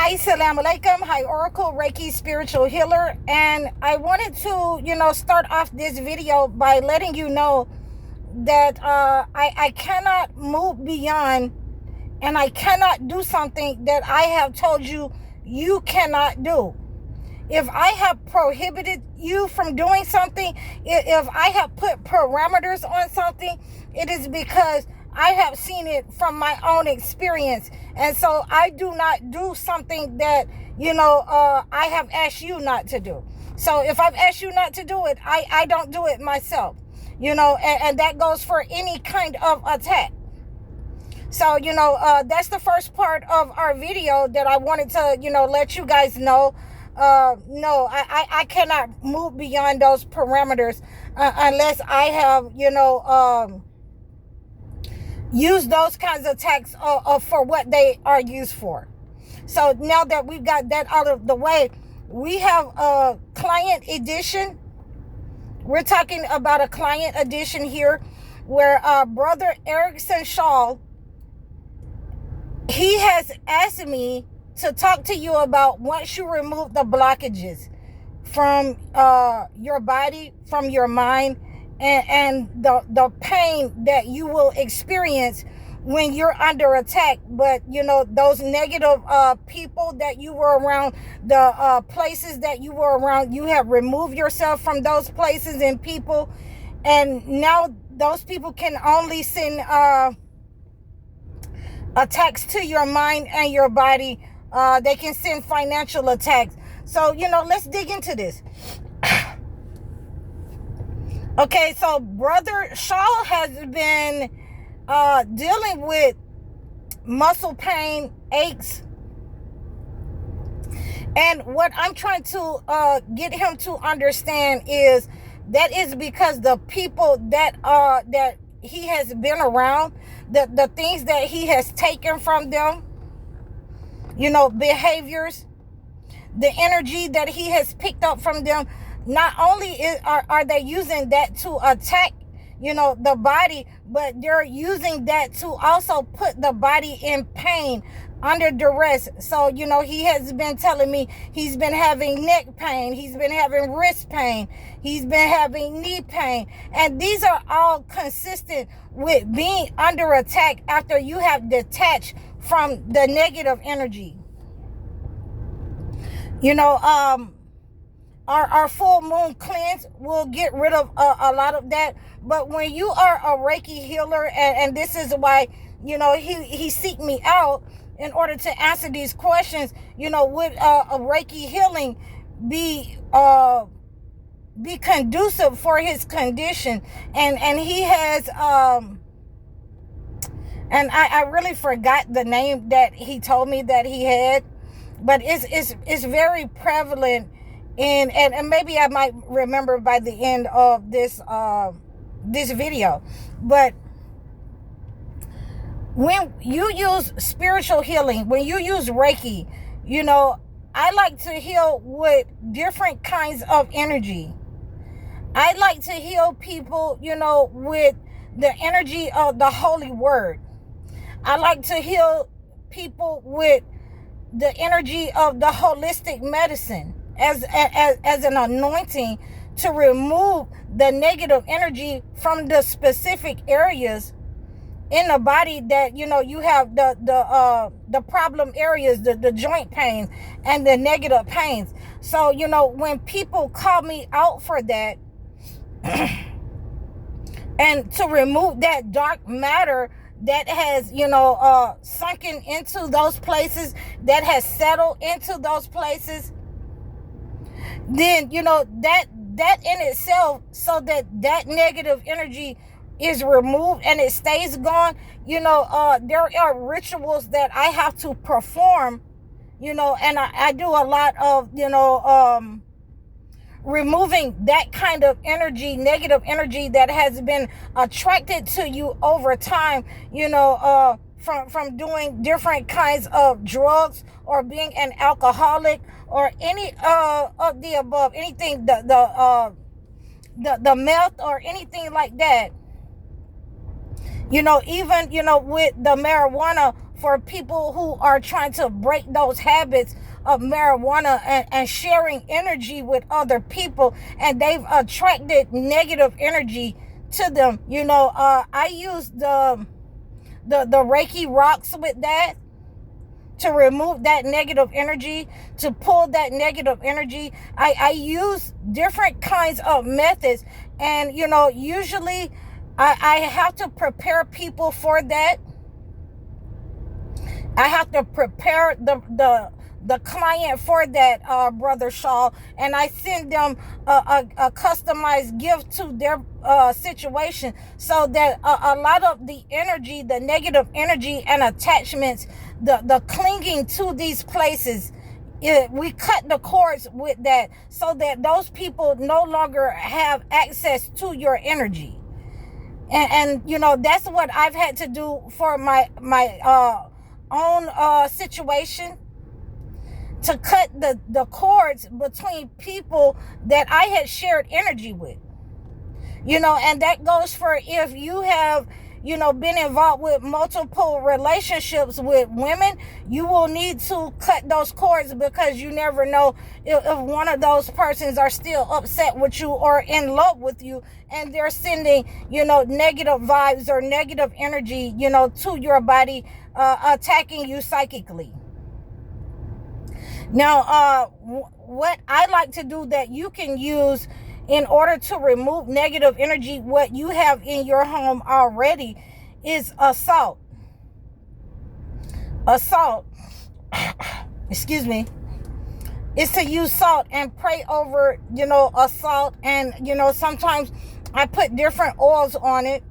Assalamu alaikum. Hi, Oracle, Reiki, spiritual healer. And I wanted to, start off this video by letting you know that I cannot move beyond, and I cannot do something that I have told you you cannot do. If I have prohibited you from doing something, if I have put parameters on something, it is because I have seen it from my own experience. And so I do not do something that, I have asked you not to do. So if I've asked you not to do it, I don't do it myself, and that goes for any kind of attack. So, that's the first part of our video that I wanted to, let you guys know. No, I cannot move beyond those parameters unless I have, use those kinds of attacks for what they are used for. So now that we've got that out of the way, we have a client edition. We're talking about a client edition here where Brother Erickson Shaw, he has asked me to talk to you about once you remove the blockages from your body, from your mind, and the pain that you will experience when you're under attack. But those negative people that you were around, the places that you were around, you have removed yourself from those places and people, and now those people can only send attacks to your mind and your body. They can send financial attacks. So let's dig into this. Okay, so Brother Shaw has been dealing with muscle pain, aches. And what I'm trying to get him to understand is that is because the people that he has been around, the things that he has taken from them, behaviors, the energy that he has picked up from them, not only are they using that to attack, the body, but they're using that to also put the body in pain, under duress. So, he has been telling me he's been having neck pain, he's been having wrist pain, he's been having knee pain. And these are all consistent with being under attack after you have detached from the negative energy. Our full moon cleanse will get rid of a lot of that. But when you are a Reiki healer, and this is why, he seeked me out in order to answer these questions, would a Reiki healing be conducive for his condition? And he has, and I really forgot the name that he told me that he had, but it's very prevalent. And maybe I might remember by the end of this video. But when you use spiritual healing, when you use Reiki, I like to heal with different kinds of energy. I like to heal people, with the energy of the Holy Word. I like to heal people with the energy of the holistic medicine as an anointing to remove the negative energy from the specific areas in the body that you have the problem areas, the joint pains and the negative pains. So when people call me out for that and to remove that dark matter that has sunken into those places, that has settled into those places, then that in itself, so that negative energy is removed and it stays gone, there are rituals that I have to perform, and I do a lot of removing that kind of energy, negative energy that has been attracted to you over time, from doing different kinds of drugs or being an alcoholic or any of the above, anything, the meth or anything like that. Even, with the marijuana for people who are trying to break those habits of marijuana and sharing energy with other people, and they've attracted negative energy to them. I use the Reiki rocks with that to remove that negative energy, to pull that negative energy. I use different kinds of methods, and usually I have to prepare people for that. I have to prepare the client for that, Brother Shaw, and I send them a customized gift to their situation, so that a lot of the energy, the negative energy and attachments, the clinging to these places, we cut the cords with that, so that those people no longer have access to your energy. And that's what I've had to do for my own situation, to cut the cords between people that I had shared energy with. And that goes for if you have been involved with multiple relationships with women. You will need to cut those cords, because you never know if one of those persons are still upset with you or in love with you, and they're sending negative vibes or negative energy to your body, attacking you psychically. Now, what I like to do that you can use in order to remove negative energy, what you have in your home already, is salt. Excuse me, is to use salt and pray over, salt. And, sometimes I put different oils on it.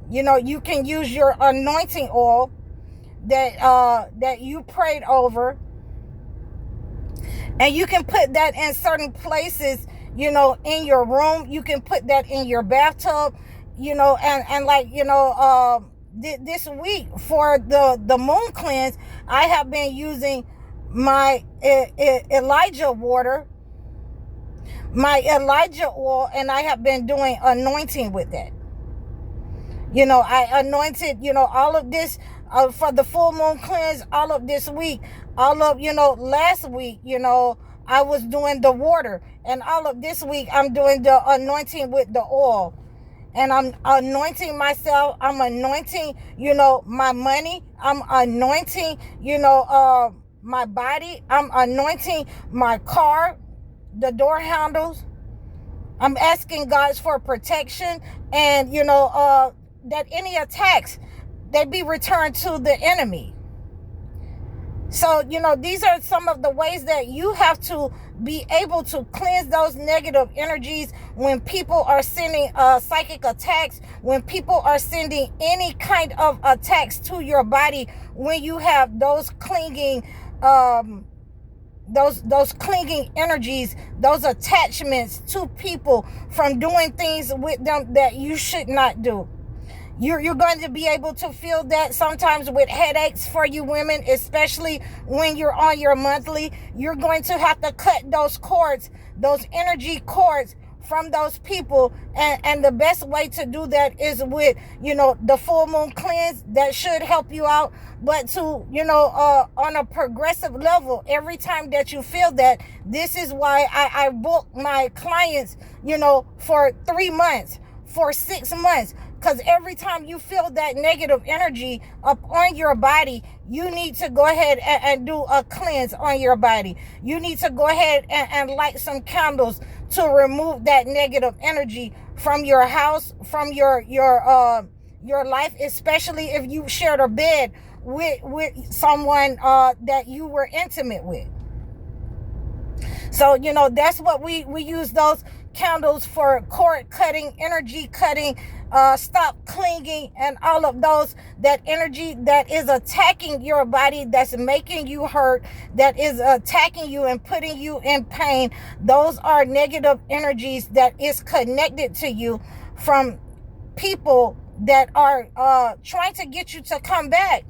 You can use your anointing oil that you prayed over. And you can put that in certain places, in your room. You can put that in your bathtub, and like, this week for the moon cleanse, I have been using my Elijah water, my Elijah oil, and I have been doing anointing with that. I anointed, all of this for the full moon cleanse, all of this week, all of, last week, I was doing the water, and all of this week I'm doing the anointing with the oil. And I'm anointing myself. I'm anointing, my money. I'm anointing, my body. I'm anointing my car, the door handles. I'm asking God for protection, and, that any attacks, they be returned to the enemy. So, these are some of the ways that you have to be able to cleanse those negative energies when people are sending psychic attacks, when people are sending any kind of attacks to your body, when you have those clinging those clinging energies, those attachments to people from doing things with them that you should not do. You're going to be able to feel that sometimes with headaches for you women, especially when you're on your monthly. You're going to have to cut those cords, those energy cords from those people. And the best way to do that is with, the full moon cleanse. That should help you out. But to, on a progressive level, every time that you feel that, this is why I book my clients, for 3 months, for 6 months. Because every time you feel that negative energy up on your body, you need to go ahead and do a cleanse on your body. You need to go ahead and light some candles to remove that negative energy from your house, from your life, especially if you shared a bed with someone that you were intimate with. So, that's what we use those candles for: cord cutting, energy cutting, stop clinging, and all of those, that energy that is attacking your body, that's making you hurt, that is attacking you and putting you in pain. Those are negative energies that is connected to you from people that are trying to get you to come back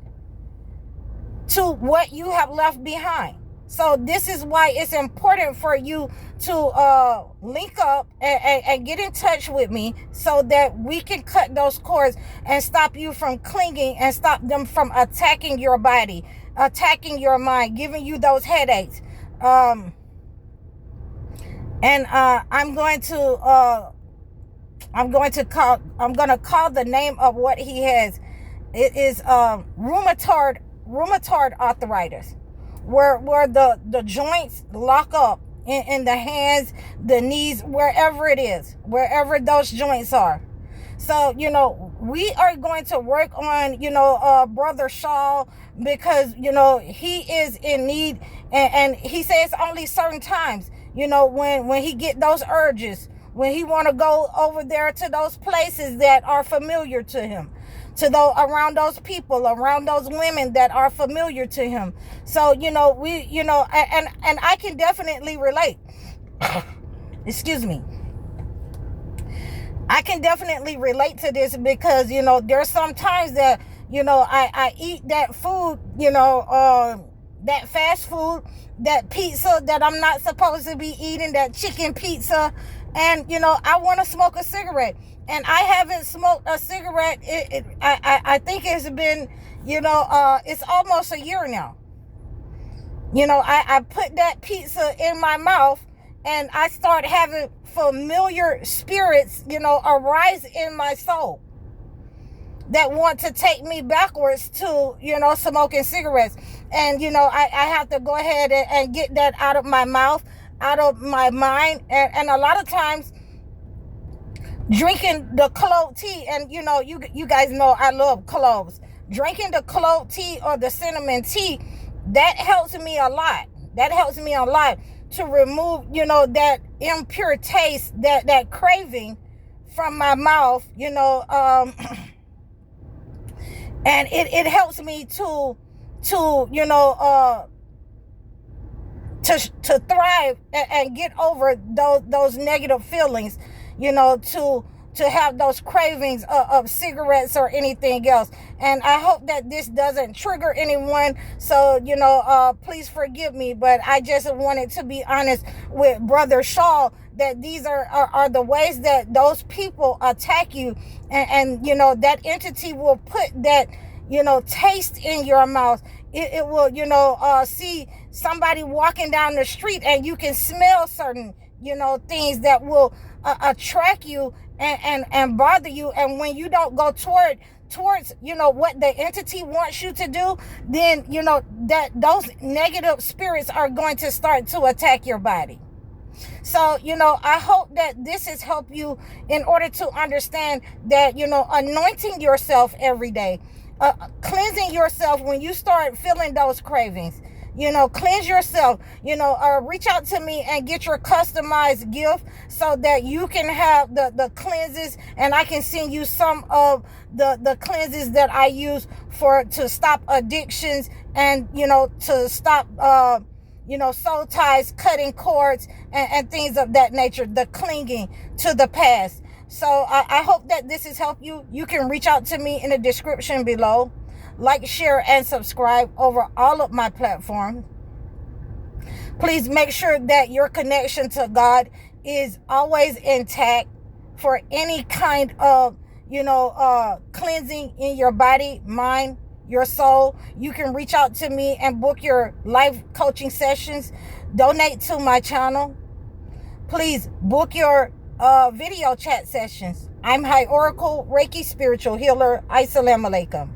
to what you have left behind. So this is why it's important for you to link up and get in touch with me so that we can cut those cords and stop you from clinging and stop them from attacking your body, attacking your mind, giving you those headaches. I'm going to call the name of what he has. It is rheumatoid arthritis, where the joints lock up in the hands, the knees, wherever it is, wherever those joints are. So, we are going to work on, Brother Shaw, because, he is in need. And he says only certain times, when he get those urges, when he want to go over there to those places that are familiar to him, around those people, around those women that are familiar to him. So, and I can definitely relate. Excuse me. I can definitely relate to this because, there's some times that, I eat that food, that fast food, that pizza that I'm not supposed to be eating, that chicken pizza. And, I want to smoke a cigarette. And I haven't smoked a cigarette. I think it's been, it's almost a year now. I put that pizza in my mouth and I start having familiar spirits, arise in my soul that want to take me backwards to, smoking cigarettes. And, I have to go ahead and get that out of my mouth, out of my mind. And a lot of times, drinking the clove tea, and you guys know I love cloves. Drinking the clove tea or the cinnamon tea, that helps me a lot. That helps me a lot to remove, that impure taste, that craving from my mouth, and it helps me to thrive and get over those negative feelings, to have those cravings of cigarettes or anything else. And I hope that this doesn't trigger anyone. So, please forgive me. But I just wanted to be honest with Brother Shaw that these are the ways that those people attack you. And that entity will put that, taste in your mouth. It will, see somebody walking down the street and you can smell certain, things that will attract you and bother you. And when you don't go towards what the entity wants you to do, then that those negative spirits are going to start to attack your body. So I hope that this has helped you in order to understand that anointing yourself every day, cleansing yourself when you start feeling those cravings. Cleanse yourself, reach out to me and get your customized gift so that you can have the cleanses, and I can send you some of the cleanses that I use to stop addictions and, to stop, soul ties, cutting cords and things of that nature, the clinging to the past. So I hope that this has helped you. You can reach out to me in the description below. Like, share, and subscribe over all of my platforms. Please make sure that your connection to God is always intact for any kind of, cleansing in your body, mind, your soul. You can reach out to me and book your life coaching sessions. Donate to my channel. Please book your video chat sessions. I'm High Oracle Reiki Spiritual Healer. Assalamu alaikum.